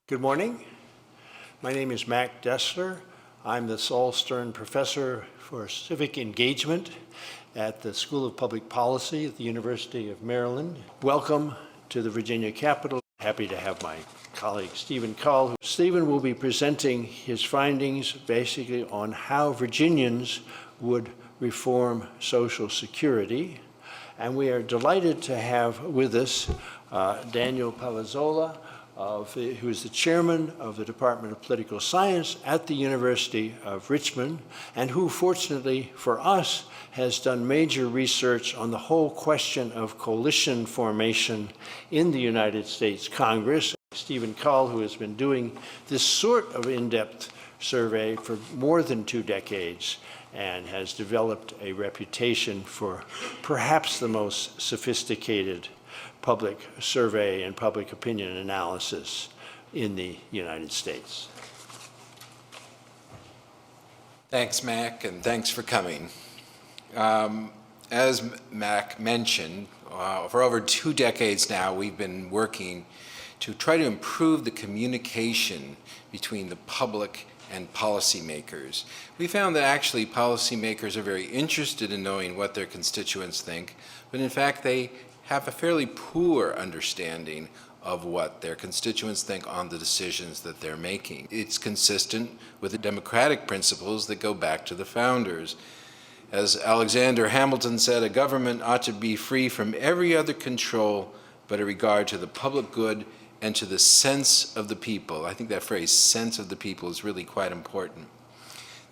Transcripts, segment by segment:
Good morning. My name is Mac Destler. I'm the Saul Stern Professor for Civic Engagement at the School of Public Policy at the University of Maryland. Welcome to the Virginia Capitol. Happy to have my colleague Steven Kull. Steven will be presenting his findings basically on how Virginians would reform Social Security. And we are delighted to have with us Daniel Palazzolo, who is the chairman of the Department of Political Science at the University of Richmond, and who, fortunately for us, has done major research on the whole question of coalition formation in the United States Congress. Steven Kull, who has been doing this sort of in-depth survey for more than 2 decades and has developed a reputation for perhaps the most sophisticated public survey and public opinion analysis in the United States. Thanks, Mac, and thanks for coming. As Mac mentioned, for over 2 decades now, we've been working to try to improve the communication between the public and policymakers. We found that actually policymakers are very interested in knowing what their constituents think, but in fact they have a fairly poor understanding of what their constituents think on the decisions that they're making. It's consistent with the democratic principles that go back to the founders. As Alexander Hamilton said, a government ought to be free from every other control but a regard to the public good and to the sense of the people. I think that phrase, sense of the people, is really quite important.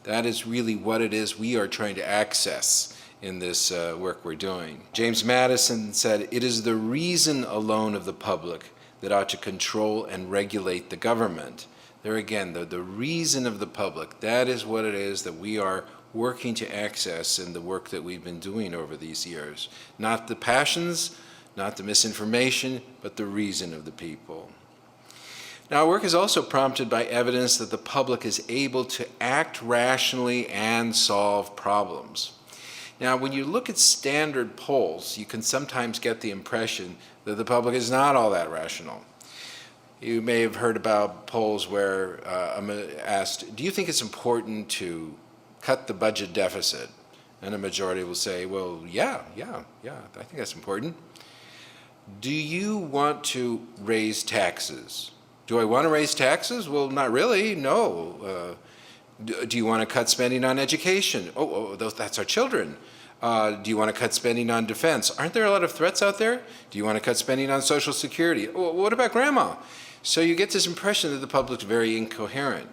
That is really what it is we are trying to access in this work we're doing. James Madison said, "It is the reason alone of the public that ought to control and regulate the government." There again, the reason of the public, that is what it is that we are working to access in the work that we've been doing over these years. Not the passions, not the misinformation, but the reason of the people. Now, our work is also prompted by evidence that the public is able to act rationally and solve problems. Now, when you look at standard polls, you can sometimes get the impression that the public is not all that rational. You may have heard about polls where I'm asked, do you think it's important to cut the budget deficit? And a majority will say, well, yeah, I think that's important. Do you want to raise taxes? Do I want to raise taxes? Well, not really, no. Do you want to cut spending on education? That's our children. Do you want to cut spending on defense? Aren't there a lot of threats out there? Do you want to cut spending on Social Security? What about grandma? So you get this impression that the public's very incoherent.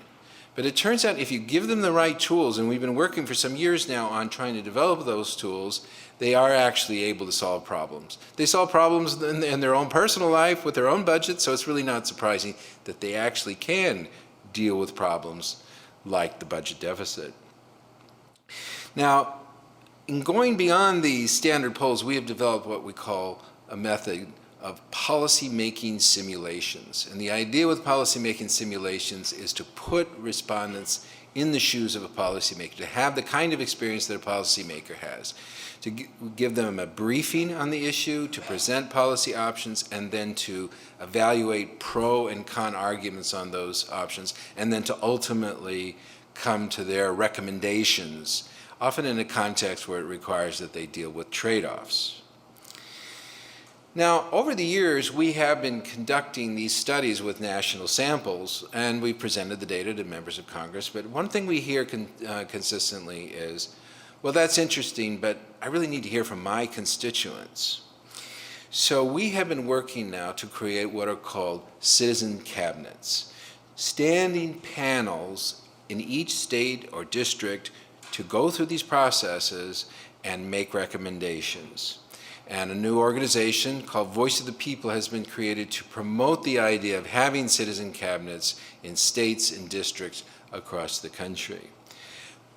But it turns out if you give them the right tools, and we've been working for some years now on trying to develop those tools, they are actually able to solve problems. They solve problems in their own personal life with their own budget, so it's really not surprising that they actually can deal with problems like the budget deficit. Now, in going beyond the standard polls, we have developed what we call a method of policy-making simulations. And the idea with policy-making simulations is to put respondents in the shoes of a policymaker, to have the kind of experience that a policymaker has, to give them a briefing on the issue, to present policy options, and then to evaluate pro and con arguments on those options, and then to ultimately come to their recommendations, often in a context where it requires that they deal with trade-offs. Now, over the years, we have been conducting these studies with national samples, and we presented the data to members of Congress. But one thing we hear consistently is, well, that's interesting, but I really need to hear from my constituents. So we have been working now to create what are called citizen cabinets, standing panels in each state or district to go through these processes and make recommendations. And a new organization called Voice of the People has been created to promote the idea of having citizen cabinets in states and districts across the country.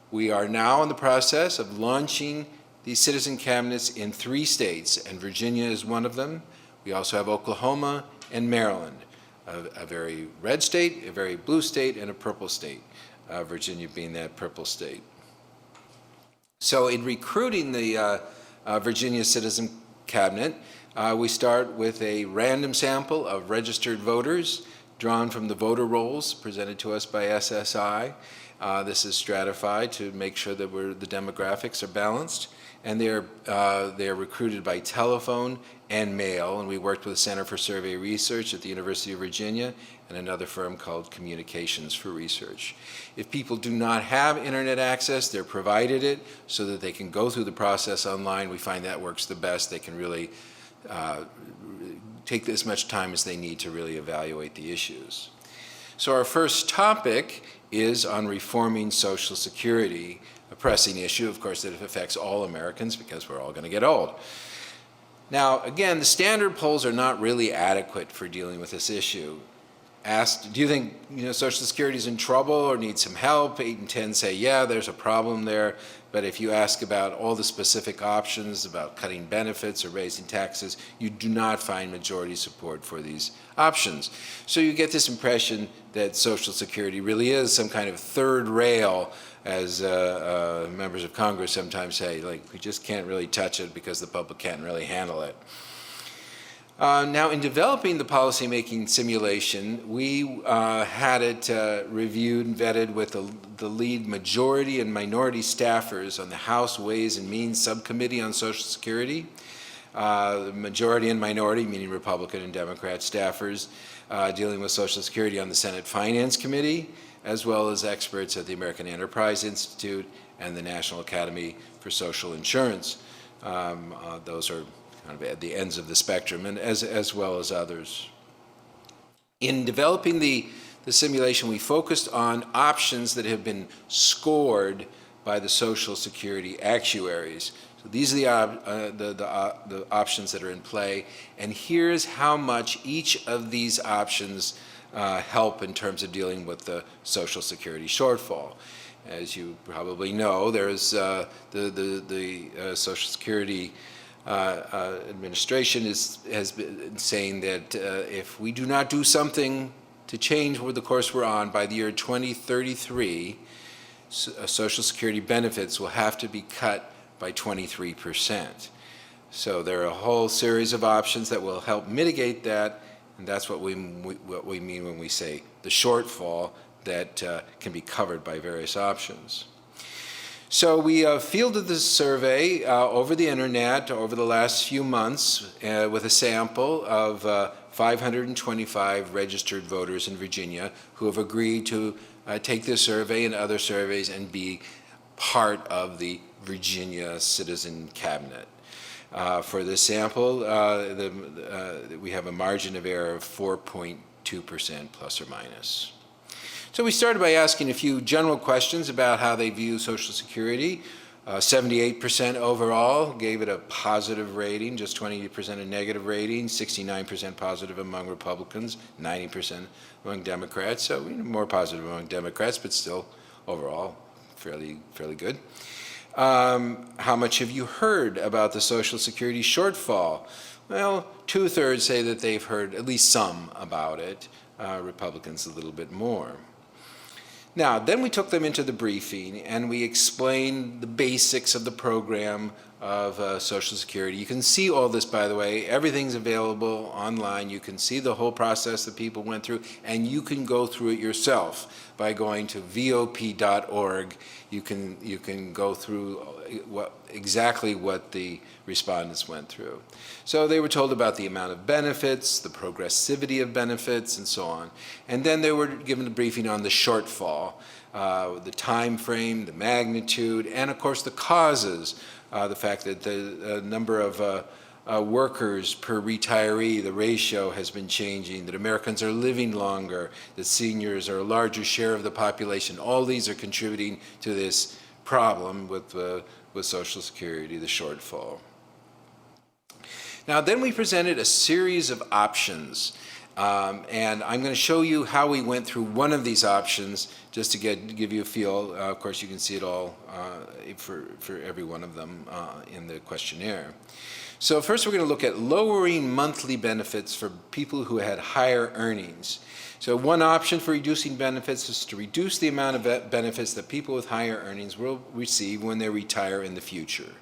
We are now in the process of launching these citizen cabinets in 3 states, and Virginia is one of them. We also have Oklahoma and Maryland, a very red state, a very blue state, and a purple state, Virginia being that purple state. So in recruiting the Virginia Citizen Cabinet, we start with a random sample of registered voters drawn from the voter rolls presented to us by SSI. This is stratified to make sure that the demographics are balanced, and they are recruited by telephone and mail, and we worked with the Center for Survey Research at the University of Virginia and another firm called Communications for Research. If people do not have internet access, they're provided it so that they can go through the process online. We find that works the best. They can really take as much time as they need to really evaluate the issues. So our first topic is on reforming Social Security, a pressing issue, of course, that affects all Americans because we're all going to get old. Now, again, the standard polls are not really adequate for dealing with this issue. Asked, do you think Social Security is in trouble or needs some help? 8 and 10 say, yeah, there's a problem there. But if you ask about all the specific options, about cutting benefits or raising taxes, you do not find majority support for these options. So you get this impression that Social Security really is some kind of third rail, as members of Congress sometimes say, like we just can't really touch it because the public can't really handle it. Now, in developing the policymaking simulation, we had it reviewed and vetted with the lead majority and minority staffers on the House Ways and Means Subcommittee on Social Security. The majority and minority, meaning Republican and Democrat staffers, dealing with Social Security on the Senate Finance Committee, as well as experts at the American Enterprise Institute and the National Academy for Social Insurance. Those are kind of at the ends of the spectrum, and as well as others. In developing the simulation, we focused on options that have been scored by the Social Security actuaries. So these are the options that are in play, and here's how much each of these options help in terms of dealing with the Social Security shortfall. As you probably know, there's the Social Security administration has been saying that if we do not do something to change the course we're on, by the year 2033, Social Security benefits will have to be cut by 23%. So there are a whole series of options that will help mitigate that, and that's what we mean when we say the shortfall that can be covered by various options. So we fielded this survey over the internet over the last few months with a sample of 525 registered voters in Virginia who have agreed to take this survey and other surveys and be part of the Virginia Citizen Cabinet. For this sample, we have a margin of error of 4.2% plus or minus. So we started by asking a few general questions about how they view Social Security. 78% overall gave it a positive rating, just 20% a negative rating, 69% positive among Republicans, 90% among Democrats, so more positive among Democrats, but still overall fairly good. How much have you heard about the Social Security shortfall? Well, 2/3 say that they've heard at least some about it, Republicans a little bit more. Now, then we took them into the briefing and we explained the basics of the program of Social Security. You can see all this, by the way. Everything's available online. You can see the whole process that people went through, and you can go through it yourself by going to vop.org. You can go through exactly what the respondents went through. So they were told about the amount of benefits, the progressivity of benefits, and so on. And then they were given a briefing on the shortfall, the time frame, the magnitude, and of course the causes. The fact that the number of workers per retiree, the ratio has been changing, that Americans are living longer, that seniors are a larger share of the population. All these are contributing to this problem with Social Security, the shortfall. Now, then we presented a series of options, and I'm going to show you how we went through one of these options just to give you a feel. Of course, you can see it all for every one of them in the questionnaire. So first we're going to look at lowering monthly benefits for people who had higher earnings. So one option for reducing benefits is to reduce the amount of benefits that people with higher earnings will receive when they retire in the future.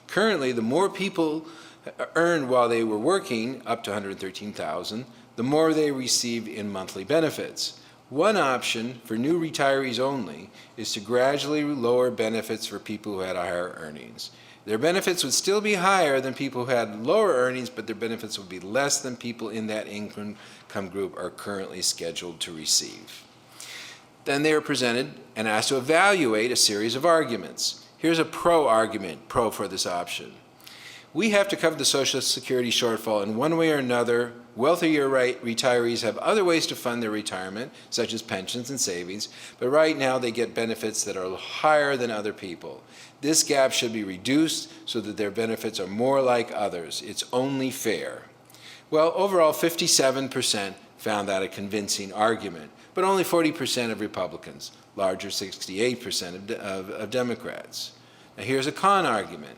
Currently, the more people earned while they were working, up to $113,000, the more they receive in monthly benefits. One option for new retirees only is to gradually lower benefits for people who had higher earnings. Their benefits would still be higher than people who had lower earnings, but their benefits would be less than people in that income group are currently scheduled to receive. Then they are presented and asked to evaluate a series of arguments. Here's a pro-argument, pro for this option. We have to cover the Social Security shortfall in one way or another. Wealthier retirees have other ways to fund their retirement, such as pensions and savings, but right now they get benefits that are higher than other people. This gap should be reduced so that their benefits are more like others. It's only fair. Well, overall, 57% found that a convincing argument, but only 40% of Republicans, larger 68% of Democrats. Now here's a con argument.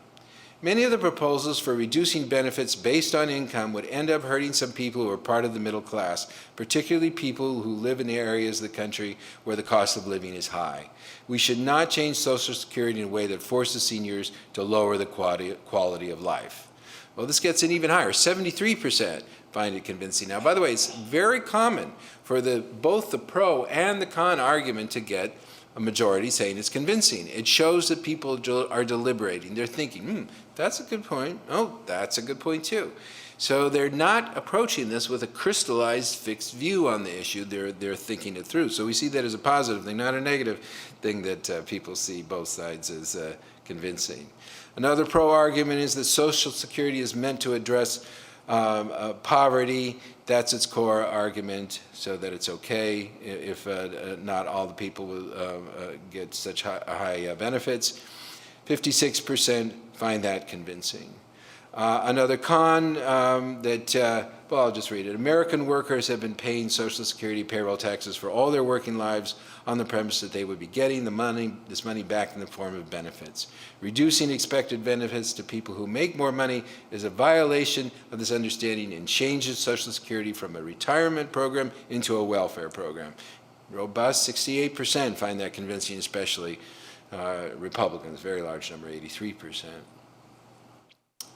Many of the proposals for reducing benefits based on income would end up hurting some people who are part of the middle class, particularly people who live in areas of the country where the cost of living is high. We should not change Social Security in a way that forces seniors to lower the quality of life. Well, this gets in even higher. 73% find it convincing. Now, by the way, it's very common for both the pro and the con argument to get a majority saying it's convincing. It shows that people are deliberating. They're thinking, that's a good point. Oh, that's a good point too. So they're not approaching this with a crystallized, fixed view on the issue. They're thinking it through. So we see that as a positive thing, not a negative thing that people see both sides as convincing. Another pro-argument is that Social Security is meant to address poverty. That's its core argument, so that it's okay if not all the people will get such high benefits. 56% find that convincing. Another con well, I'll just read it. American workers have been paying Social Security payroll taxes for all their working lives on the premise that they would be getting this money back in the form of benefits. Reducing expected benefits to people who make more money is a violation of this understanding and changes Social Security from a retirement program into a welfare program. Robust 68% find that convincing, especially Republicans, very large number, 83%.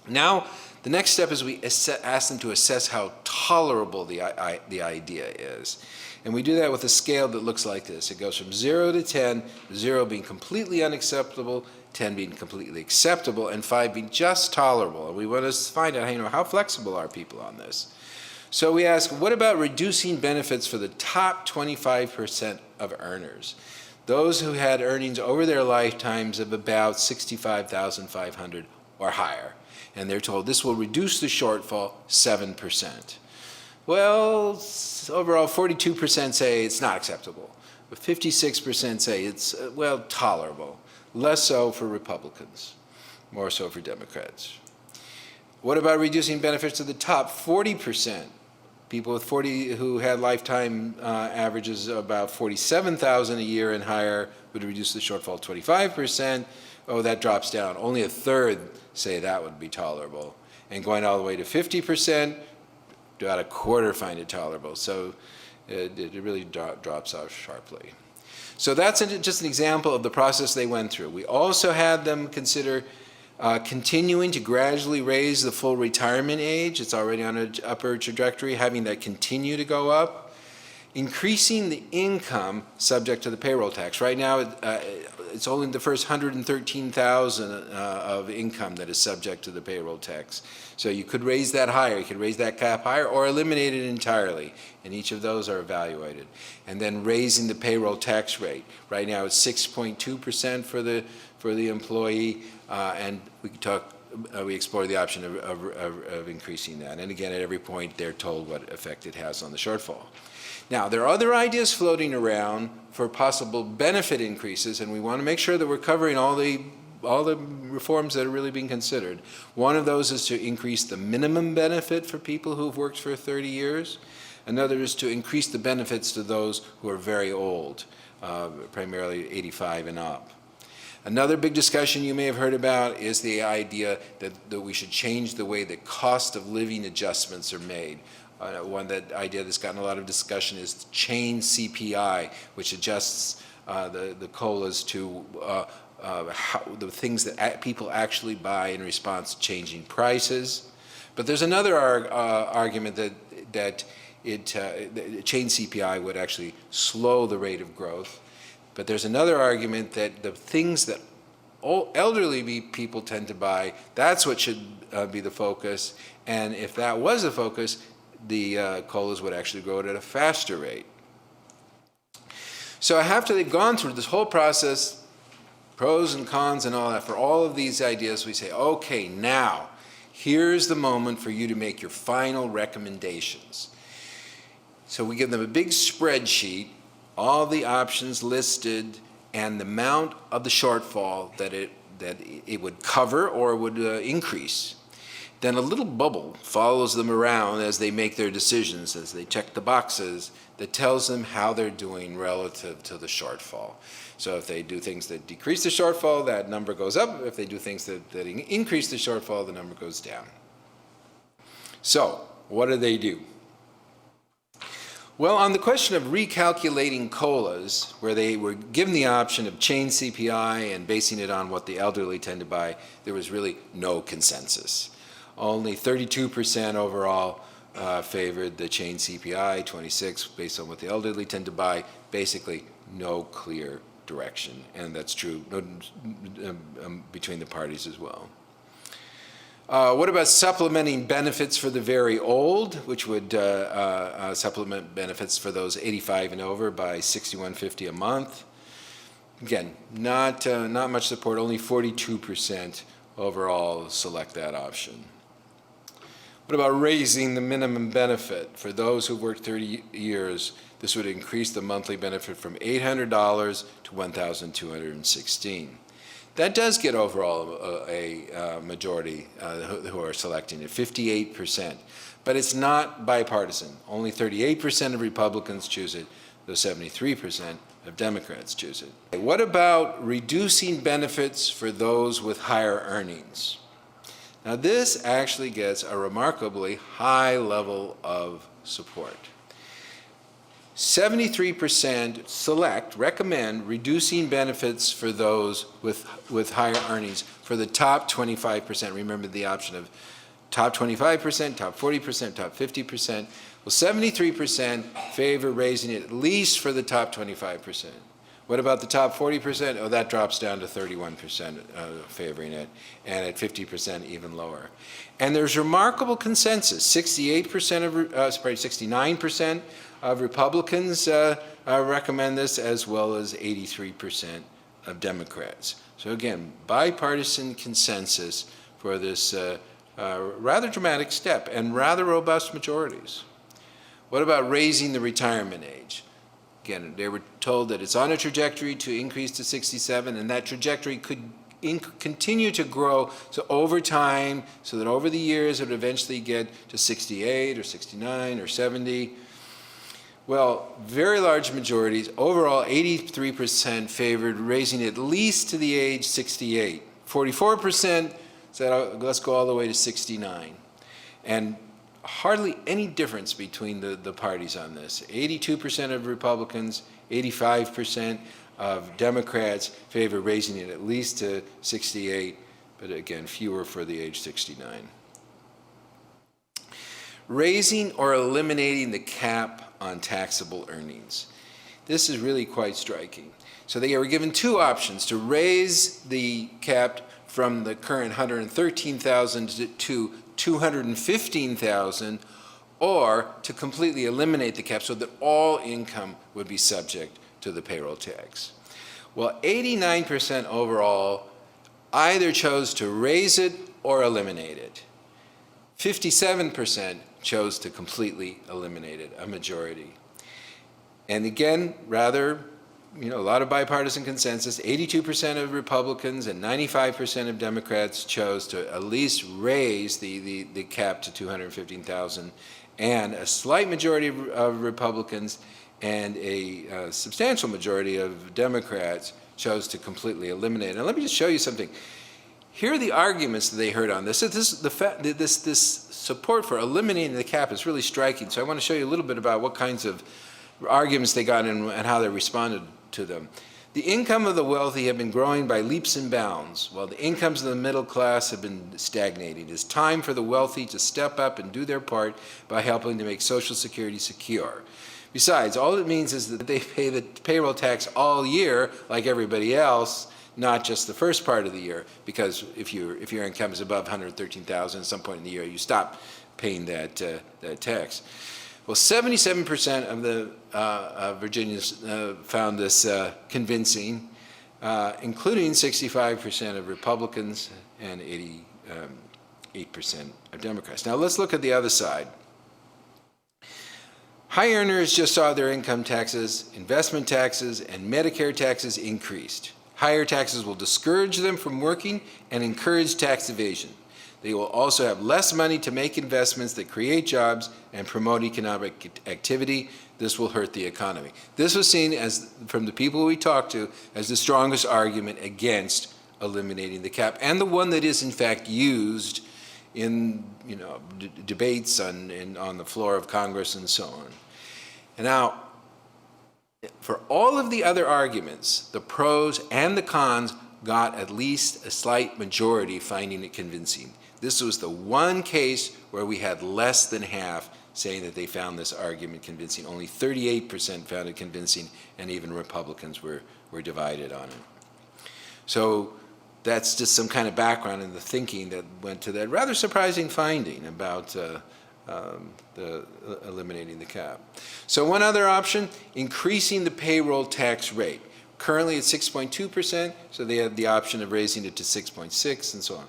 Now, the next step is we ask them to assess how tolerable the idea is. And we do that with a scale that looks like this. It goes from 0 to 10, 0 being completely unacceptable, 10 being completely acceptable, and 5 being just tolerable. And we want to find out, how flexible are people on this? So we ask, what about reducing benefits for the top 25% of earners? Those who had earnings over their lifetimes of about $65,500 or higher. And they're told this will reduce the shortfall 7%. Well, overall 42% say it's not acceptable, but 56% say it's, tolerable. Less so for Republicans, more so for Democrats. What about reducing benefits to the top 40%? People with who had lifetime averages of about $47,000 a year and higher would reduce the shortfall 25%. Oh, that drops down. Only a third say that would be tolerable. And going all the way to 50%, about a quarter find it tolerable. So it really drops off sharply. So that's just an example of the process they went through. We also had them consider continuing to gradually raise the full retirement age. It's already on an upper trajectory, having that continue to go up. Increasing the income subject to the payroll tax. Right now, it's only the first $113,000 of income that is subject to the payroll tax. So you could raise that higher, you could raise that cap higher, or eliminate it entirely. And each of those are evaluated. And then raising the payroll tax rate. Right now, it's 6.2% for the employee, and we explore the option of increasing that. And again, at every point, they're told what effect it has on the shortfall. Now, there are other ideas floating around for possible benefit increases, and we want to make sure that we're covering all the reforms that are really being considered. One of those is to increase the minimum benefit for people who've worked for 30 years. Another is to increase the benefits to those who are very old, primarily 85 and up. Another big discussion you may have heard about is the idea that we should change the way the cost of living adjustments are made. One idea that's gotten a lot of discussion is chain CPI, which adjusts the COLAs to the things that people actually buy in response to changing prices. But there's another argument that chain CPI would actually slow the rate of growth. But there's another argument that the things that elderly people tend to buy, that's what should be the focus. And if that was the focus, the COLAs would actually grow at a faster rate. So after they've gone through this whole process, pros and cons and all that, for all of these ideas, we say, okay, now, here's the moment for you to make your final recommendations. So we give them a big spreadsheet, all the options listed, and the amount of the shortfall that it would cover or would increase. Then a little bubble follows them around as they make their decisions, as they check the boxes, that tells them how they're doing relative to the shortfall. So if they do things that decrease the shortfall, that number goes up. If they do things that increase the shortfall, the number goes down. So what do? Well, on the question of recalculating COLAs, where they were given the option of chain CPI and basing it on what the elderly tend to buy, there was really no consensus. Only 32% overall favored the chain CPI, 26% based on what the elderly tend to buy, basically no clear direction. And that's true between the parties as well. What about supplementing benefits for the very old, which would supplement benefits for those 85 and over by $61.50 a month? Again, not much support, only 42% overall select that option. What about raising the minimum benefit? For those who've worked 30 years, this would increase the monthly benefit from $800 to $1,216. That does get overall a majority who are selecting it, 58%. But it's not bipartisan. Only 38% of Republicans choose it, though 73% of Democrats choose it. What about reducing benefits for those with higher earnings? Now this actually gets a remarkably high level of support. 73% recommend reducing benefits for those with higher earnings for the top 25%. Remember the option of top 25%, top 40%, top 50%. Well, 73% favor raising it at least for the top 25%. What about the top 40%? Oh, that drops down to 31% favoring it, and at 50% even lower. And there's remarkable consensus. 69% of Republicans recommend this, as well as 83% of Democrats. So again, bipartisan consensus for this rather dramatic step and rather robust majorities. What about raising the retirement age? Again, they were told that it's on a trajectory to increase to 67, and that trajectory could continue to grow so over time, so that over the years it would eventually get to 68 or 69 or 70. Well, very large majorities, overall 83% favored raising at least to the age 68. 44% said, let's go all the way to 69. And hardly any difference between the parties on this. 82% of Republicans, 85% of Democrats favor raising it at least to 68, but again, fewer for the age 69. Raising or eliminating the cap on taxable earnings. This is really quite striking. So they were given two options: to raise the cap from the current $113,000 to $215,000, or to completely eliminate the cap so that all income would be subject to the payroll tax. Well, 89% overall either chose to raise it or eliminate it. 57% chose to completely eliminate it, a majority. And again, rather, a lot of bipartisan consensus. 82% of Republicans and 95% of Democrats chose to at least raise the cap to $215,000, and a slight majority of Republicans and a substantial majority of Democrats chose to completely eliminate it. Now let me just show you something. Here are the arguments that they heard on this. This support for eliminating the cap is really striking. So I want to show you a little bit about what kinds of arguments they got and how they responded to them. The income of the wealthy have been growing by leaps and bounds, while the incomes of the middle class have been stagnating. It is time for the wealthy to step up and do their part by helping to make Social Security secure. Besides, all it means is that they pay the payroll tax all year like everybody else, not just the first part of the year, because if your income is above $113,000 at some point in the year, you stop paying that tax. Well, 77% of the Virginians found this convincing, including 65% of Republicans and 88% of Democrats. Now let's look at the other side. High earners just saw their income taxes, investment taxes, and Medicare taxes increased. Higher taxes will discourage them from working and encourage tax evasion. They will also have less money to make investments that create jobs and promote economic activity. This will hurt the economy. This was seen as, from the people we talked to, as the strongest argument against eliminating the cap, and the one that is in fact used in debates on the floor of Congress and so on. And now, for all of the other arguments, the pros and the cons got at least a slight majority finding it convincing. This was the one case where we had less than half saying that they found this argument convincing. Only 38% found it convincing, and even Republicans were divided on it. So that's just some kind of background in the thinking that went to that rather surprising finding about eliminating the cap. So one other option, increasing the payroll tax rate. Currently it's 6.2%, so they had the option of raising it to 6.6 and so on.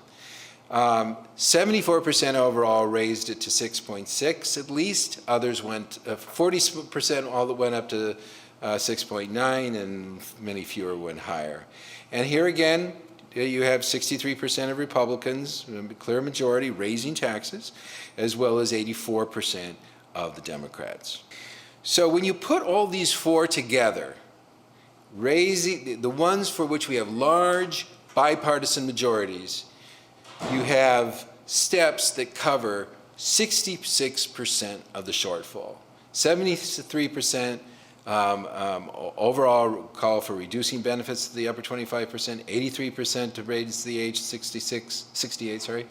74% overall raised it to 6.6 at least. Others went, 40% all that went up to 6.9, and many fewer went higher. And here again, you have 63% of Republicans, a clear majority, raising taxes, as well as 84% of the Democrats. So when you put all these four together, raising the ones for which we have large bipartisan majorities, you have steps that cover 66% of the shortfall. 73% overall call for reducing benefits to the upper 25%, 83% to raise the age 68,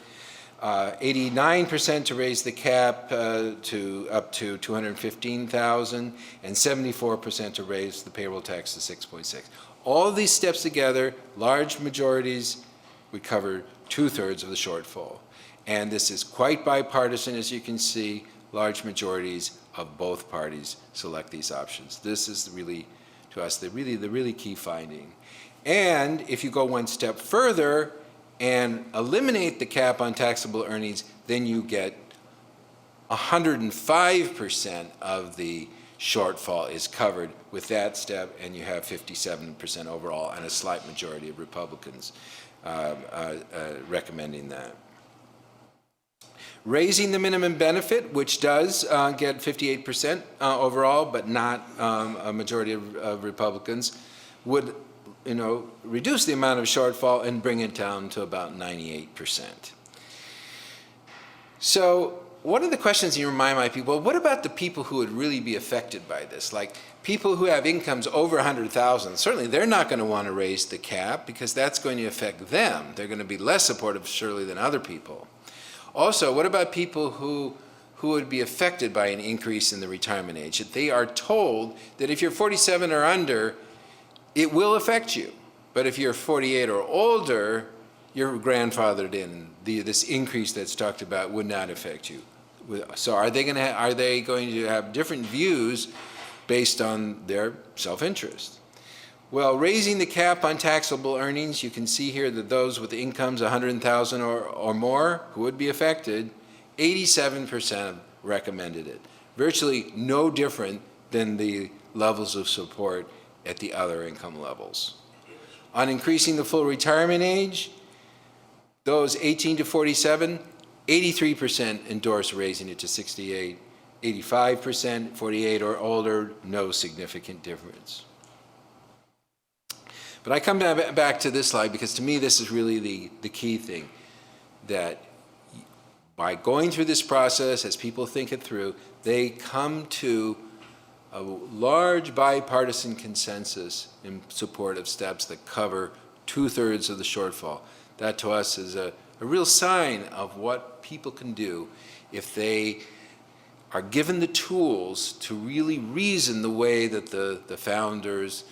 89% to raise the cap to up to $215,000, and 74% to raise the payroll tax to 6.6. All of these steps together, large majorities, would cover 2/3 of the shortfall. And this is quite bipartisan, as you can see. Large majorities of both parties select these options. This is really, to us, the really key finding. And if you go one step further and eliminate the cap on taxable earnings, then you get 105% of the shortfall is covered with that step, and you have 57% overall, and a slight majority of Republicans recommending that. Raising the minimum benefit, which does get 58% overall, but not a majority of Republicans, would reduce the amount of shortfall and bring it down to about 98%. So one of the questions in your mind might be, well, what about the people who would really be affected by this? Like people who have incomes over $100,000, certainly they're not going to want to raise the cap because that's going to affect them. They're going to be less supportive, surely, than other people. Also, what about people who would be affected by an increase in the retirement age? They are told that if you're 47 or under, it will affect you. But if you're 48 or older, you're grandfathered in. This increase that's talked about would not affect you. So are they going to have different views based on their self-interest? Well, raising the cap on taxable earnings, you can see here that those with incomes $100,000 or more who would be affected, 87% recommended it. Virtually no different than the levels of support at the other income levels. On increasing the full retirement age, those 18 to 47, 83% endorse raising it to 68, 85%, 48 or older, no significant difference. But I come back to this slide because to me this is really the key thing, that by going through this process, as people think it through, they come to a large bipartisan consensus in support of steps that cover 2/3 of the shortfall. That to us is a real sign of what people can do if they are given the tools to really reason the way that the founders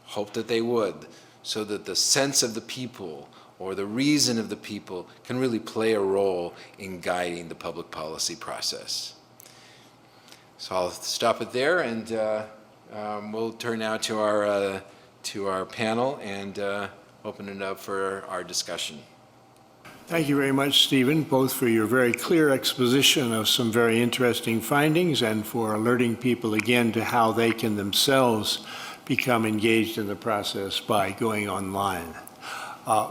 hoped that they would, so that the sense of the people or the reason of the people can really play a role in guiding the public policy process. So I'll stop it there, and we'll turn now to our panel and open it up for our discussion. Thank you very much, Stephen, both for your very clear exposition of some very interesting findings and for alerting people again to how they can themselves become engaged in the process by going online.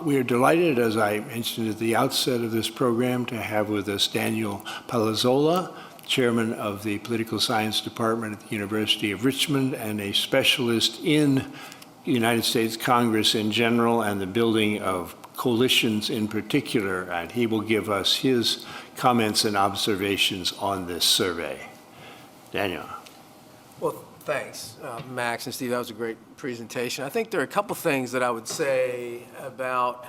We are delighted, as I mentioned at the outset of this program, to have with us Daniel Palazzolo, chairman of the Political Science Department at the University of Richmond and a specialist in the United States Congress in general and the building of coalitions in particular, and he will give us his comments and observations on this survey. Daniel. Well, thanks, Max and Steve. That was a great presentation. I think there are a couple things that I would say about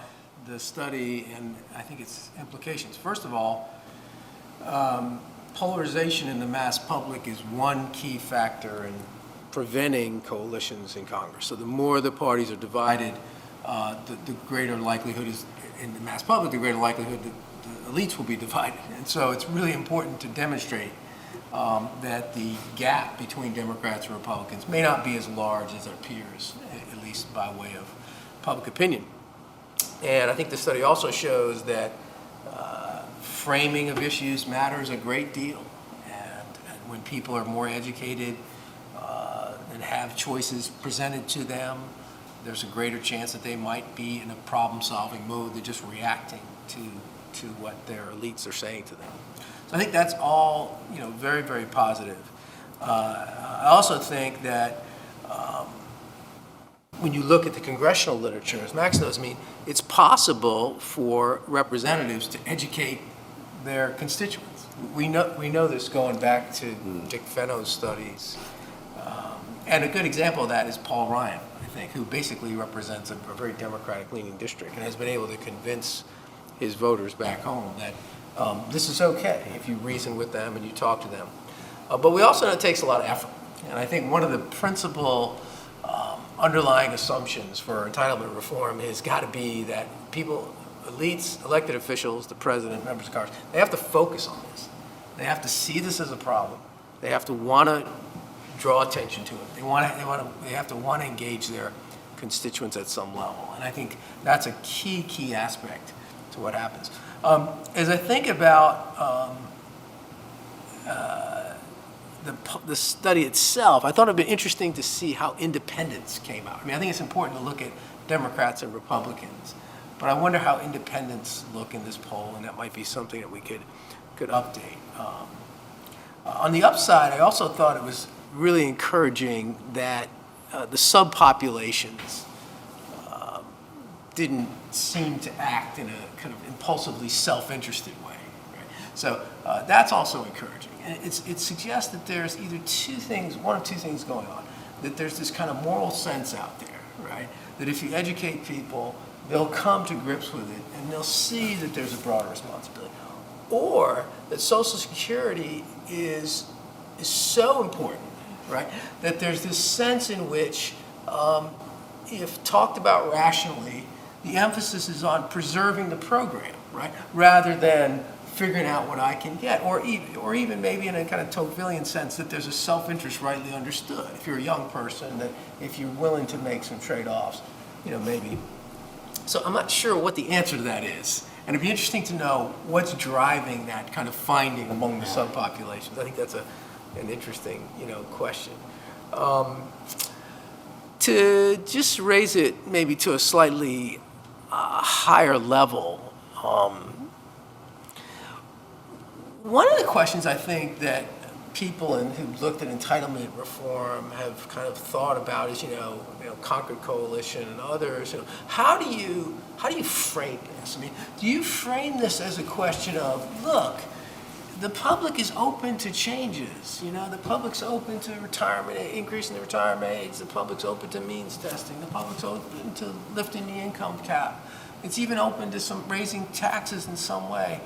the study and I think its implications. First of all, polarization in the mass public is one key factor in preventing coalitions in Congress. So the more the parties are divided, the greater likelihood is, in the mass public, the greater likelihood that the elites will be divided. And so it's really important to demonstrate that the gap between Democrats and Republicans may not be as large as our peers, at least by way of public opinion. And I think the study also shows that framing of issues matters a great deal. And when people are more educated and have choices presented to them, there's a greater chance that they might be in a problem-solving mode than just reacting to what their elites are saying to them. So I think that's all, very, very positive. I also think that when you look at the congressional literature, as Max knows, it's possible for representatives to educate their constituents. We know this going back to Dick Fenno's studies. And a good example of that is Paul Ryan, I think, who basically represents a very Democratic-leaning district and has been able to convince his voters back home that this is okay if you reason with them and you talk to them. But we also know it takes a lot of effort. And I think one of the principal underlying assumptions for entitlement reform has got to be that people, elites, elected officials, the president, members of Congress, they have to focus on this. They have to see this as a problem. They have to want to draw attention to it. They have to want to engage their constituents at some level. And I think that's a key aspect to what happens. As I think about the study itself, I thought it'd be interesting to see how independents came out. I think it's important to look at Democrats and Republicans, but I wonder how independents look in this poll, and that might be something that we could update. On the upside, I also thought it was really encouraging that the subpopulations didn't seem to act in a kind of impulsively self-interested way. Right? So that's also encouraging. And it suggests that there's either one of two things going on. That there's this kind of moral sense out there, right? That if you educate people, they'll come to grips with it and they'll see that there's a broader responsibility. Or that Social Security is so important, right? That there's this sense in which, if talked about rationally, the emphasis is on preserving the program, right? Rather than figuring out what I can get, or even maybe in a kind of Tocquevillian sense that there's a self-interest rightly understood. If you're a young person, that if you're willing to make some trade-offs, maybe. So I'm not sure what the answer to that is. And it'd be interesting to know what's driving that kind of finding among the subpopulations. I think that's an interesting, question. To just raise it maybe to a slightly higher level, one of the questions I think that people who've looked at entitlement reform have kind of thought about is, Concord Coalition and others. How do you frame this? Do you frame this as a question of, look, the public is open to changes. The public's open to retirement, increasing the retirement age. The public's open to means testing. The public's open to lifting the income cap. It's even open to some raising taxes in some way,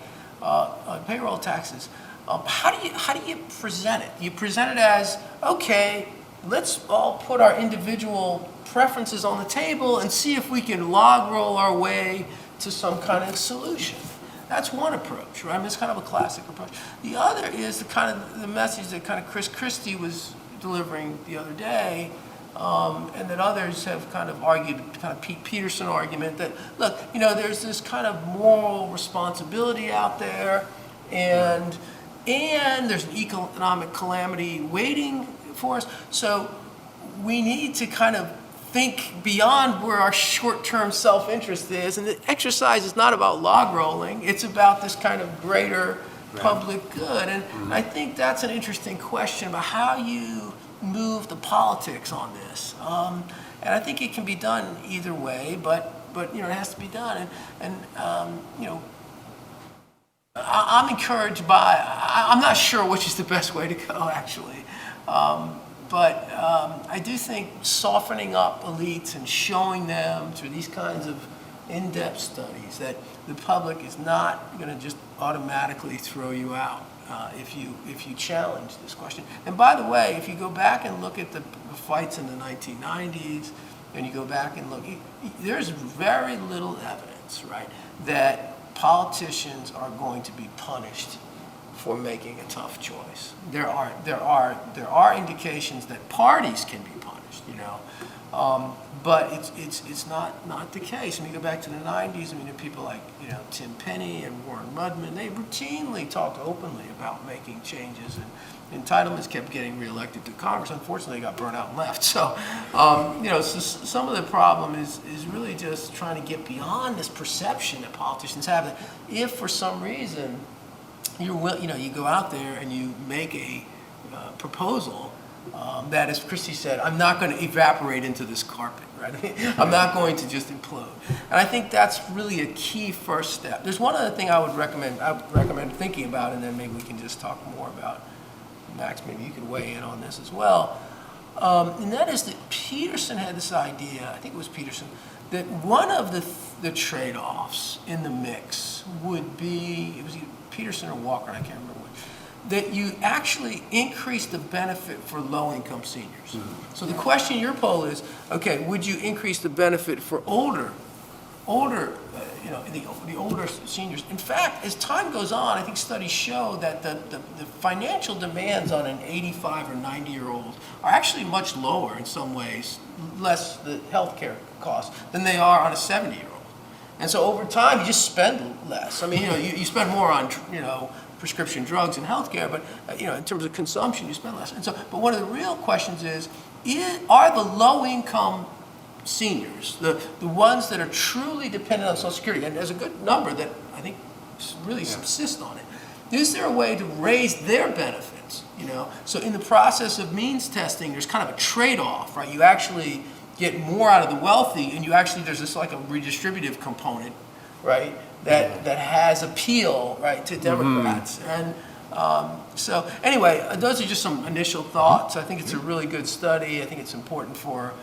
payroll taxes. How do you present it? You present it as, okay, let's all put our individual preferences on the table and see if we can log roll our way to some kind of solution. That's one approach, right? I mean, it's kind of a classic approach. The other is the message that kind of Chris Christie was delivering the other day, and that others have kind of argued, kind of Pete Peterson argument that, look, there's this kind of moral responsibility out there, and there's an economic calamity waiting for us. So we need to kind of think beyond where our short-term self-interest is. And the exercise is not about log rolling. It's about this kind of greater public good. And I think that's an interesting question about how you move the politics on this. And I think it can be done either way, but it has to be done. I'm encouraged by, I'm not sure which is the best way to go, actually. But I do think softening up elites and showing them through these kinds of in-depth studies that the public is not going to just automatically throw you out if you challenge this question. And by the way, if you go back and look at the fights in the 1990s, and you go back and look, there's very little evidence, right, that politicians are going to be punished for making a tough choice. There are indications that parties can be punished, but it's not the case. When you go back to the 90s, there are people like Tim Penny and Warren Rudman. They routinely talked openly about making changes, and entitlements kept getting reelected to Congress. Unfortunately, they got burnt out and left. So, so some of the problem is really just trying to get beyond this perception that politicians have that if for some reason you go out there and you make a proposal that, as Christy said, I'm not going to evaporate into this carpet, right? I'm not going to just implode. And I think that's really a key first step. There's one other thing I would recommend thinking about, and then maybe we can just talk more about. Max, maybe you could weigh in on this as well. And that is that Peterson had this idea, I think it was Peterson, that one of the trade-offs in the mix would be, it was either Peterson or Walker, I can't remember which, that you actually increase the benefit for low-income seniors. Mm-hmm. So the question in your poll is, okay, would you increase the benefit for older, the older seniors? In fact, as time goes on, I think studies show that the financial demands on an 85 or 90-year-old are actually much lower in some ways, less the healthcare costs, than they are on a 70-year-old. And so over time, you just spend less. I mean, you spend more on, prescription drugs and healthcare, but in terms of consumption, you spend less. And so, but one of the real questions is are the low-income seniors, the ones that are truly dependent on Social Security, and there's a good number that I think really subsist on it, is there a way to raise their benefits? So in the process of means testing, there's kind of a trade-off, right? You actually get more out of the wealthy, and there's this like a redistributive component, right, that has appeal, right, to Democrats. Mm-hmm. And so anyway, those are just some initial thoughts. I think it's a really good study. I think it's important for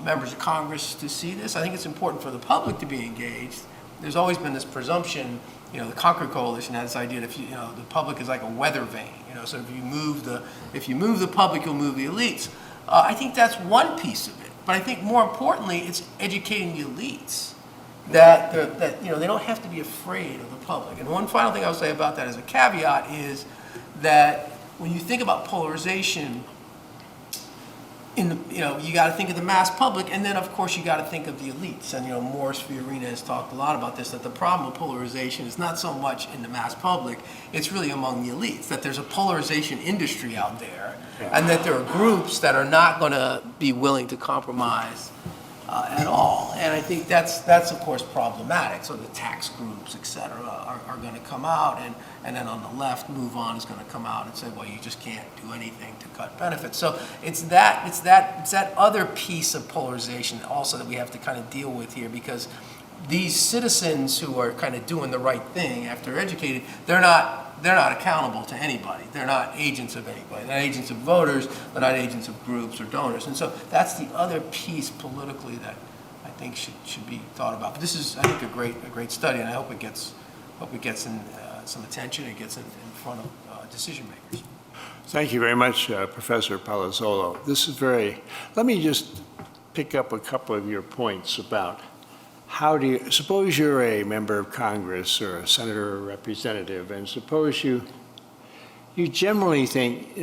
members of Congress to see this. I think it's important for the public to be engaged. There's always been this presumption, the Concord Coalition had this idea that the public is like a weather vane. So if you move the public, you'll move the elites. I think that's one piece of it. But I think more importantly, it's educating the elites that they don't have to be afraid of the public. And one final thing I'll say about that as a caveat is that when you think about polarization, you got to think of the mass public, and then of course you got to think of the elites. And Morris Fiorina has talked a lot about this, that the problem with polarization is not so much in the mass public, it's really among the elites, that there's a polarization industry out there, and that there are groups that are not going to be willing to compromise at all. And I think that's of course problematic. So the tax groups, et cetera, are going to come out, and then on the left, Move On is going to come out and say, well, you just can't do anything to cut benefits. So it's that other piece of polarization also that we have to kind of deal with here, because these citizens who are kind of doing the right thing after educated, they're not they're not accountable to anybody. They're not agents of anybody. They're not agents of voters. They're not agents of groups or donors. And so that's the other piece politically that I think should be thought about. But this is, I think, a great study, and I hope it gets in some attention. It gets in front of decision makers. Thank you very much, Professor Palazzolo. This is let me just pick up a couple of your points about how do you, suppose you're a member of Congress or a senator or representative, and suppose you generally think,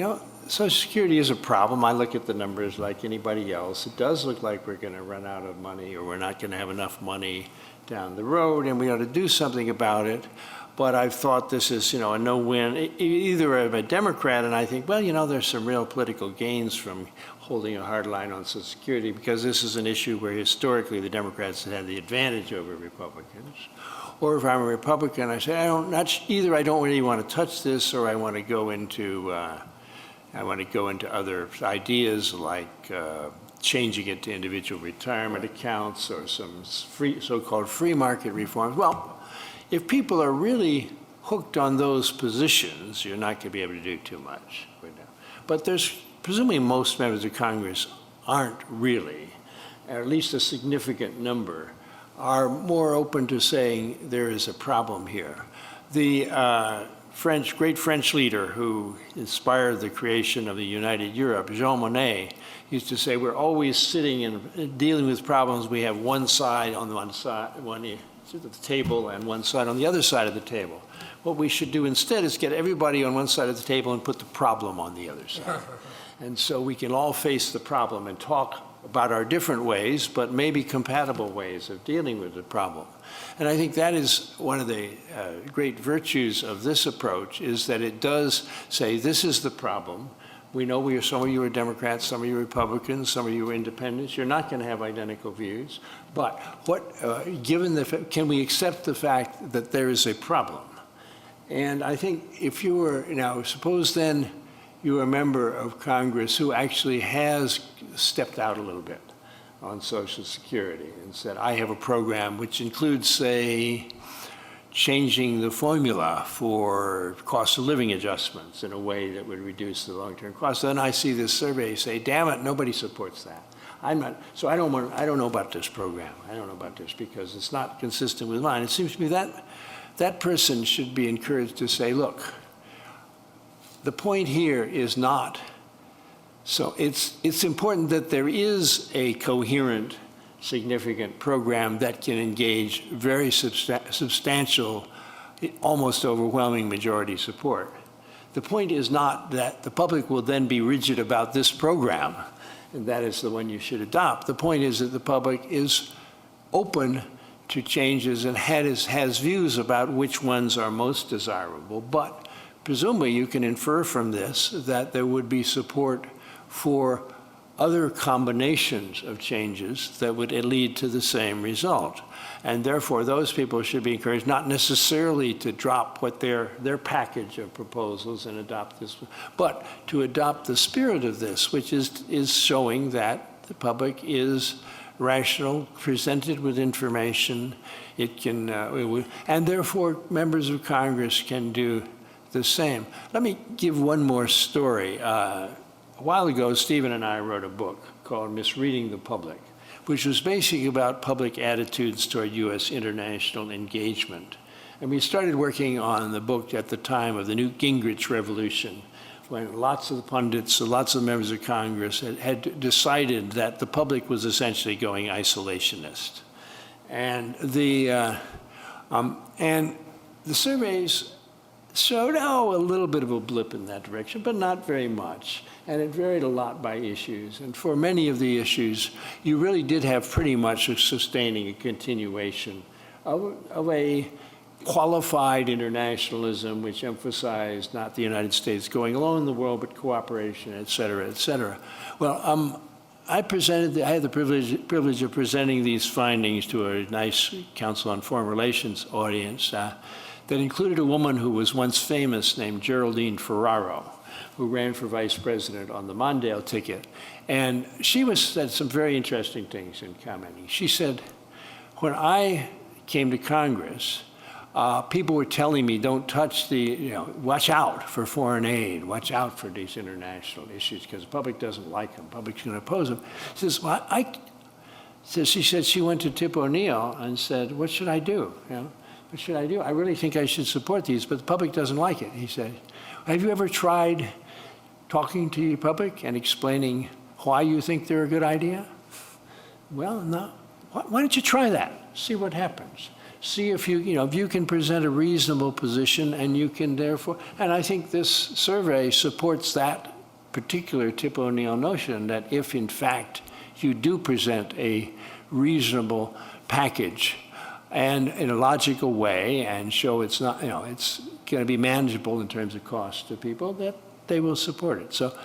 Social Security is a problem. I look at the numbers like anybody else. It does look like we're going to run out of money, or we're not going to have enough money down the road, and we ought to do something about it. But I've thought this is, a no-win. Either I'm a Democrat and I think, well, there's some real political gains from holding a hard line on Social Security because this is an issue where historically the Democrats have had the advantage over Republicans. Or if I'm a Republican, I say, either I don't really want to touch this, or I want to go into other ideas like changing it to individual retirement accounts or some so-called free market reforms. Well, if people are really hooked on those positions, you're not going to be able to do too much. But presumably most members of Congress aren't really, or at least a significant number, are more open to saying there is a problem here. The great French leader who inspired the creation of the United Europe, Jean Monnet, used to say we're always sitting and dealing with problems. We have one side on one side, of the table and one side on the other side of the table. What we should do instead is get everybody on one side of the table and put the problem on the other side. And so we can all face the problem and talk about our different ways, but maybe compatible ways of dealing with the problem. And I think that is one of the great virtues of this approach, is that it does say this is the problem. We know some of you are Democrats, some of you are Republicans, some of you are independents. You're not going to have identical views. But can we accept the fact that there is a problem? And I think if you were, suppose then you're a member of Congress who actually has stepped out a little bit on Social Security and said, I have a program which includes, say, changing the formula for cost of living adjustments in a way that would reduce the long-term cost. Then I see this survey say, damn it, nobody supports that. I don't know about this program. I don't know about this because it's not consistent with mine. It seems to me that person should be encouraged to say, look, the point here is not, so it's important that there is a coherent, significant program that can engage very substantial, almost overwhelming majority support. The point is not that the public will then be rigid about this program, and that is the one you should adopt. The point is that the public is open to changes and has views about which ones are most desirable. But presumably you can infer from this that there would be support for other combinations of changes that would lead to the same result. And therefore, those people should be encouraged not necessarily to drop what their package of proposals and adopt this, but to adopt the spirit of this, which is showing that the public is rational, presented with information. It can, and therefore, members of Congress can do the same. Let me give one more story. A while ago, Stephen and I wrote a book called Misreading the Public, which was basically about public attitudes toward U.S. international engagement. And we started working on the book at the time of the Newt Gingrich revolution, when lots of the pundits, lots of members of Congress had decided that the public was essentially going isolationist. And the surveys showed, a little bit of a blip in that direction, but not very much. And it varied a lot by issues. And for many of the issues, you really did have pretty much a sustaining a continuation of a qualified internationalism, which emphasized not the United States going alone in the world, but cooperation, et cetera, et cetera. Well, I had the privilege of presenting these findings to a nice Council on Foreign Relations audience that included a woman who was once famous named Geraldine Ferraro, who ran for vice president on the Mondale ticket. And she said some very interesting things in commenting. She said, when I came to Congress, people were telling me, don't touch watch out for foreign aid, watch out for these international issues, because the public doesn't like them, the public's going to oppose them. She said she went to Tip O'Neill and said, what should I do? What should I do? I really think I should support these, but the public doesn't like it. He said, have you ever tried talking to your public and explaining why you think they're a good idea? Well, no. Why don't you try that? See what happens. See if if you can present a reasonable position, and you can therefore, and I think this survey supports that particular Tip O'Neill notion that if in fact you do present a reasonable package and in a logical way and show it's not, it's going to be manageable in terms of cost to people, that they will support it. So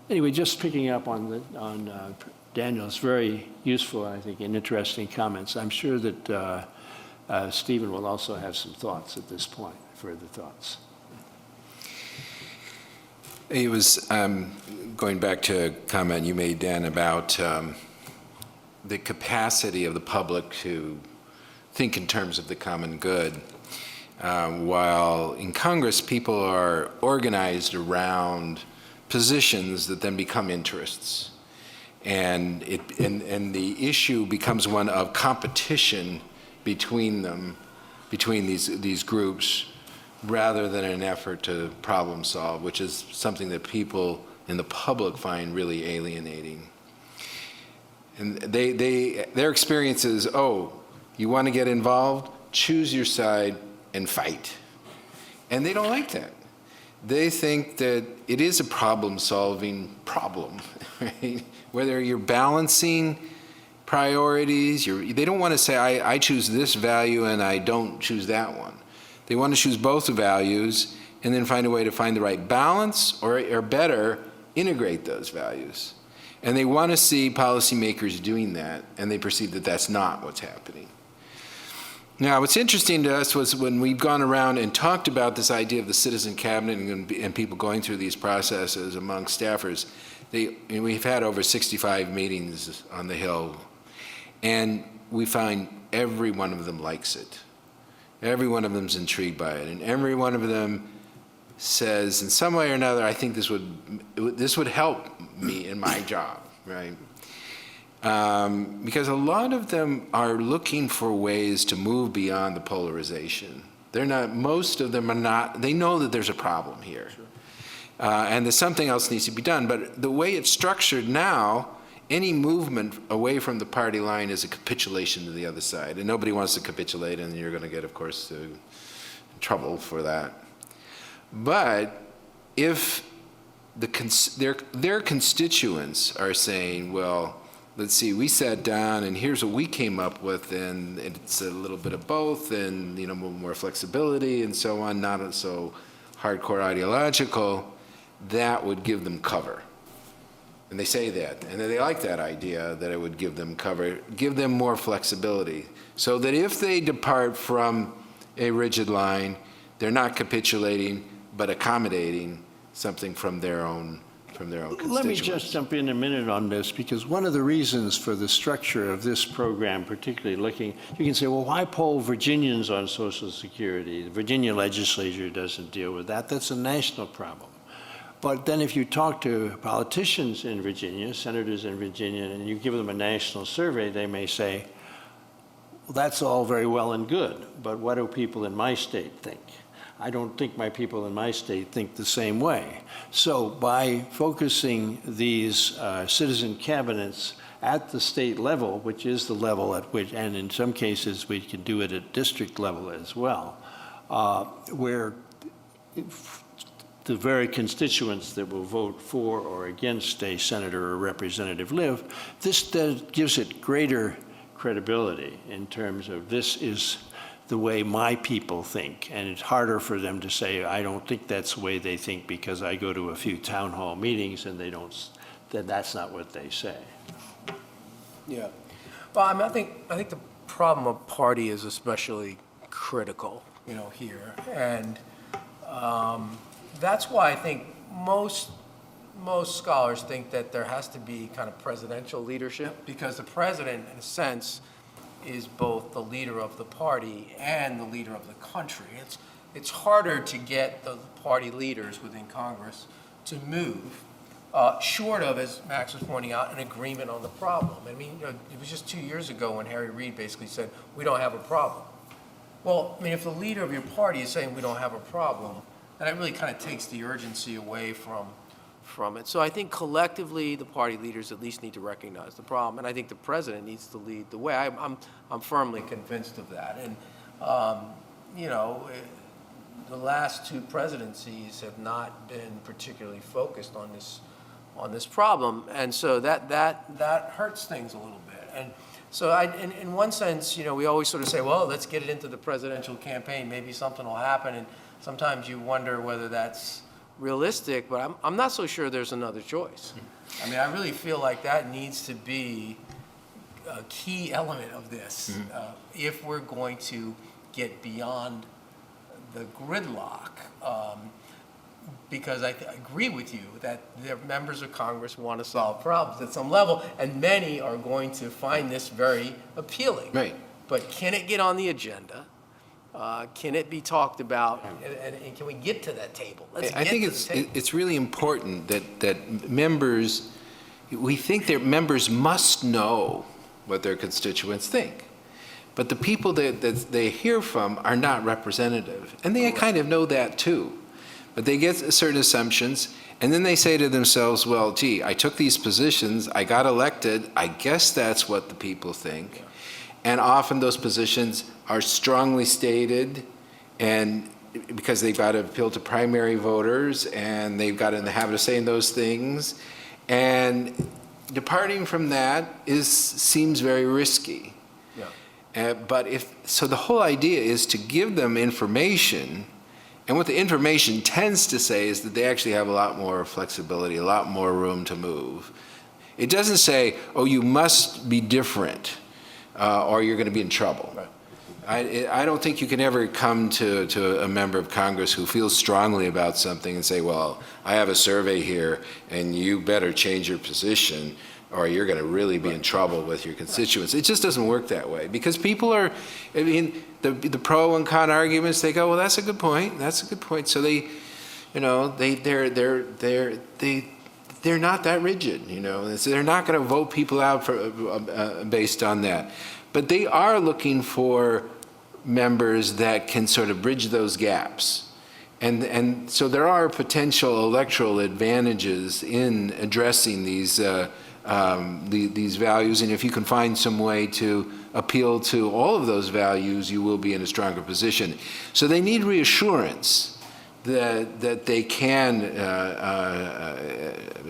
anyway, just picking up on Daniel's very useful, I think, and interesting comments. I'm sure that Stephen will also have some thoughts at this point, further thoughts. It was going back to a comment you made, Dan, about the capacity of the public to think in terms of the common good. While in Congress, people are organized around positions that then become interests. And the issue becomes one of competition between them, between these groups, rather than an effort to problem solve, which is something that people in the public find really alienating. And their experience is, oh, you want to get involved? Choose your side and fight. And they don't like that. They think that it is a problem-solving problem, right? Whether you're balancing priorities, they don't want to say, I choose this value and I don't choose that one. They want to choose both the values and then find a way to find the right balance, or better, integrate those values. And they want to see policymakers doing that, and they perceive that that's not what's happening. Now, what's interesting to us was when we've gone around and talked about this idea of the citizen cabinet and people going through these processes among staffers, we've had over 65 meetings on the Hill, and we find every one of them likes it. Every one of them's intrigued by it, and every one of them says, in some way or another, I think this would help me in my job, right? Because a lot of them are looking for ways to move beyond the polarization. Most of them are not, they know that there's a problem here. Sure. And that something else needs to be done. But the way it's structured now, any movement away from the party line is a capitulation to the other side. And nobody wants to capitulate, and you're going to get, of course, trouble for that. But if their constituents are saying, well, let's see, we sat down and here's what we came up with, and it's a little bit of both, and more flexibility and so on, not so hardcore ideological, that would give them cover. And they say that, and they like that idea that it would give them cover, give them more flexibility, so that if they depart from a rigid line, they're not capitulating, but accommodating something from their own constituents. Let me just jump in a minute on this, because one of the reasons for the structure of this program, particularly you can say, well, why poll Virginians on Social Security? The Virginia legislature doesn't deal with that. That's a national problem. But then if you talk to politicians in Virginia, senators in Virginia, and you give them a national survey, they may say, well, that's all very well and good, but what do people in my state think? I don't think my people in my state think the same way. So by focusing these citizen cabinets at the state level, which is the level at which, and in some cases we can do it at district level as well, where the very constituents that will vote for or against a senator or representative live, this gives it greater credibility in terms of this is the way my people think, and it's harder for them to say, I don't think that's the way they think because I go to a few town hall meetings and then that's not what they say. Yeah. Well, I think the problem of party is especially critical, here, and that's why I think most scholars think that there has to be kind of presidential leadership, because the president, in a sense, is both the leader of the party and the leader of the country. It's harder to get the party leaders within Congress to move, short of, as Max was pointing out, an agreement on the problem. I mean, it was just 2 years ago when Harry Reid basically said, we don't have a problem. Well, I mean, if the leader of your party is saying we don't have a problem, then it really kind of takes the urgency away from it. So I think collectively, the party leaders at least need to recognize the problem, and I think the president needs to lead the way. I'm firmly convinced of that. And, the last two presidencies have not been particularly focused on this problem, and so that hurts things a little bit. And so in one sense, we always sort of say, well, let's get it into the presidential campaign, maybe something will happen, and sometimes you wonder whether that's realistic, but I'm not so sure there's another choice. I mean, I really feel like that needs to be a key element of this if we're going to get beyond the gridlock, because I agree with you that the members of Congress want to solve problems at some level, and many are going to find this very appealing. Right. But can it get on the agenda? Can it be talked about, and can we get to that table? I think it's really important that members, we think that members must know what their constituents think. But the people that they hear from are not representative. And they kind of know that too. But they get certain assumptions, and then they say to themselves, well, gee, I took these positions, I got elected, I guess that's what the people think. Yeah. And often those positions are strongly stated, and because they've got to appeal to primary voters, and they've got in the habit of saying those things. And departing from that seems very risky. So the whole idea is to give them information, and what the information tends to say is that they actually have a lot more flexibility, a lot more room to move. It doesn't say, oh, you must be different, or you're going to be in trouble. Right. I don't think you can ever come to a member of Congress who feels strongly about something and say, well, I have a survey here, and you better change your position, or you're going to really be in trouble with your constituents. It just doesn't work that way, because people are, I mean, the pro and con arguments, they go, well, that's a good point, that's a good point. So they're not that rigid, so they're not going to vote people out based on that. But they are looking for members that can sort of bridge those gaps. And so there are potential electoral advantages in addressing these values, and if you can find some way to appeal to all of those values, you will be in a stronger position. So they need reassurance that they can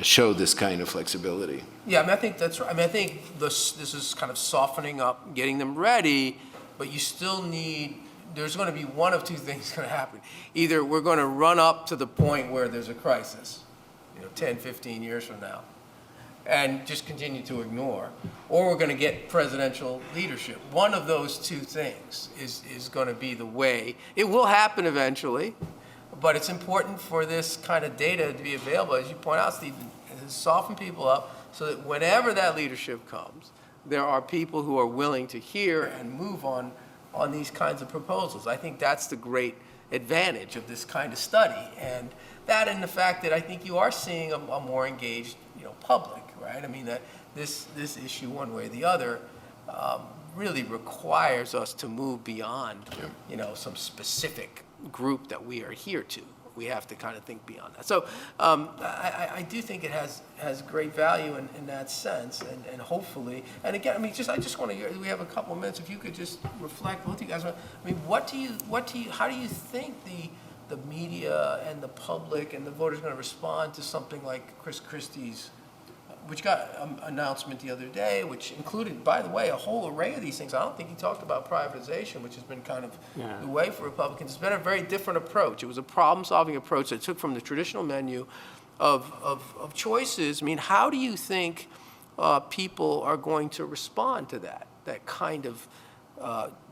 show this kind of flexibility. Yeah, I mean, I think that's right. I mean, I think this is kind of softening up, getting them ready, but you still need, there's going to be one of two things going to happen. Either we're going to run up to the point where there's a crisis, 10, 15 years from now, and just continue to ignore, or we're going to get presidential leadership. One of those two things is going to be the way. It will happen eventually, but it's important for this kind of data to be available, as you point out, Stephen, to soften people up so that whenever that leadership comes, there are people who are willing to hear and move on these kinds of proposals. I think that's the great advantage of this kind of study, and that, and the fact that I think you are seeing a more engaged, public, right? I mean, that this issue, one way or the other, really requires us to move beyond, some specific group that we are here to. We have to kind of think beyond that. So I do think it has great value in that sense, and hopefully, and again, I mean, I just want to hear, we have a couple of minutes, if you could just reflect, both of you guys, I mean, how do you think the media and the public and the voters are going to respond to something like Chris Christie's, which got an announcement the other day, which included, by the way, a whole array of these things. I don't think he talked about privatization, which has been kind of the way for Republicans. It's been a very different approach. It was a problem-solving approach that took from the traditional menu of choices. I mean, how do you think people are going to respond to that kind of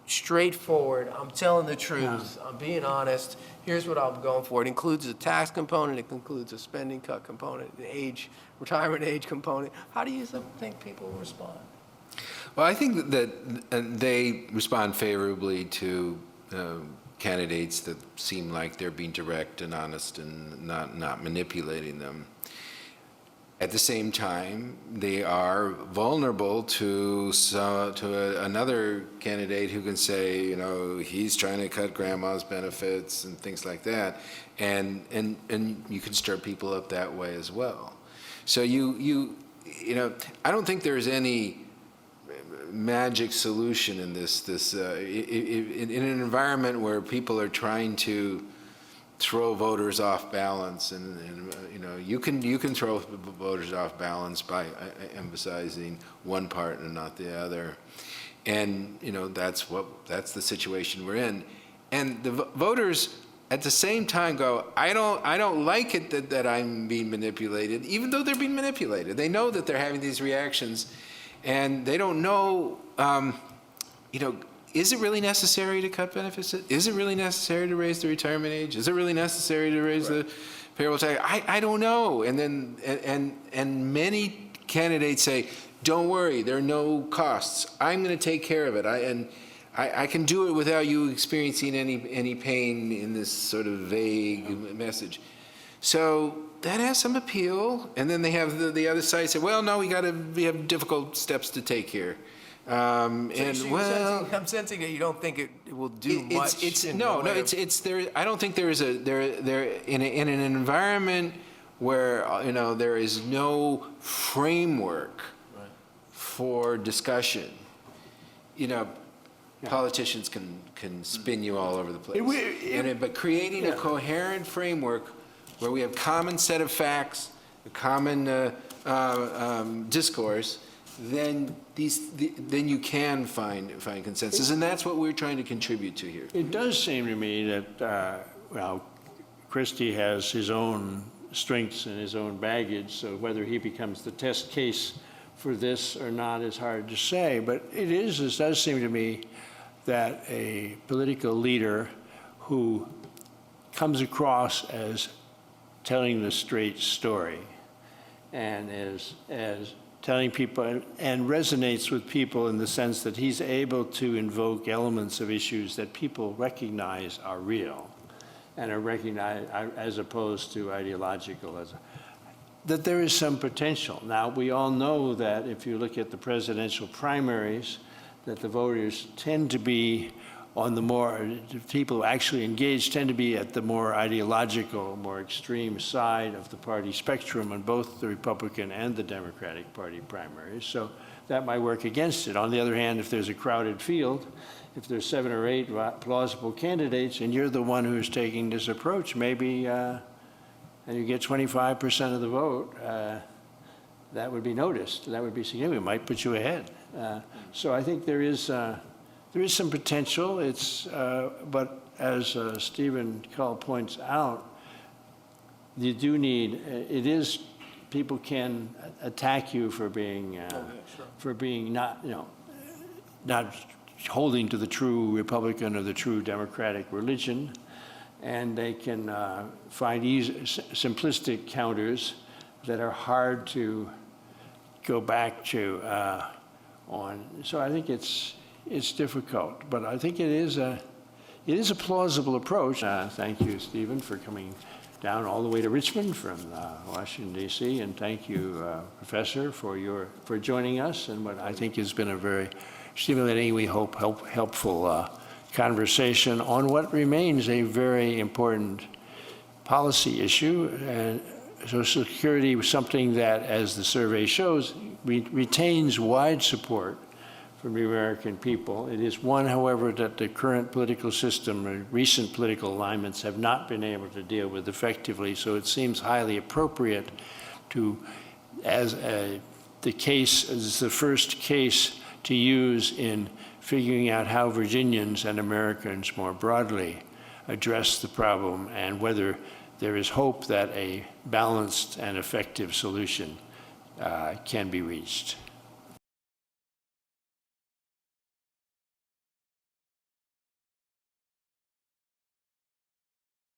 straightforward, I'm telling the truth, I'm being honest, here's what I'm going for. It includes a tax component, it includes a spending cut component, an retirement age component. How do you think people will respond? Well, I think that they respond favorably to candidates that seem like they're being direct and honest and not manipulating them. At the same time, they are vulnerable to another candidate who can say, you know, he's trying to cut grandma's benefits and things like that, and you can stir people up that way as well. So you know, I don't think there's any magic solution in in an environment where people are trying to throw voters off balance, and you know, you can throw voters off balance by emphasizing one part and not the other, and you know, that's the situation we're in, and the voters at the same time go, I don't like it that I'm being manipulated, even though they're being manipulated. They know that they're having these reactions, and they don't know, you know, is it really necessary to cut benefits? Is it really necessary to raise the retirement age? Is it really necessary to raise the payroll tax? I don't know. And then and many candidates say, don't worry, there are no costs. I'm going to take care of it. I can do it without you experiencing any pain in this sort of vague message. So that has some appeal. And then they have the other side say, well, no, we have difficult steps to take here. I'm sensing that you don't think it will do much. It's there. I don't think there is in an environment where you know, there is no framework for discussion. You know, politicians can spin you all over the place. But creating a coherent framework where we have common set of facts, a common discourse, then you can find consensus, and that's what we're trying to contribute to here. It does seem to me that, well, Christie has his own strengths and his own baggage, so whether he becomes the test case for this or not is hard to say, but it does seem to me that a political leader who comes across as telling the straight story and as telling people and resonates with people in the sense that he's able to invoke elements of issues that people recognize are real and are recognized as opposed to ideological, that there is some potential. Now, we all know that if you look at the presidential primaries, that the voters tend to be on the more, people who actually engage tend to be at the more ideological, more extreme side of the party spectrum on both the Republican and the Democratic Party primaries. So that might work against it. On the other hand, if there's a crowded field, if there's 7 or 8 plausible candidates and you're the one who's taking this approach, maybe, and you get 25% of the vote, that would be noticed. That would be significant. It might put you ahead. So I think there is some potential. But as Steven Kull points out, you do need. People can attack you for being not, you know, not holding to the true Republican or the true Democratic religion, and they can find simplistic counters that are hard to go back to on. So I think it's difficult, but I think it is a plausible approach. Thank you, Steven, for coming down all the way to Richmond from Washington, D.C., and thank you, Professor, for joining us and what I think has been a very stimulating, we hope, helpful conversation on what remains a very important policy issue. And Social Security was something that, as the survey shows, retains wide support from the American people. It is one, however, that the current political system or recent political alignments have not been able to deal with effectively, so it seems highly appropriate to, as the first case to use in figuring out how Virginians and Americans more broadly address the problem and whether there is hope that a balanced and effective solution can be reached.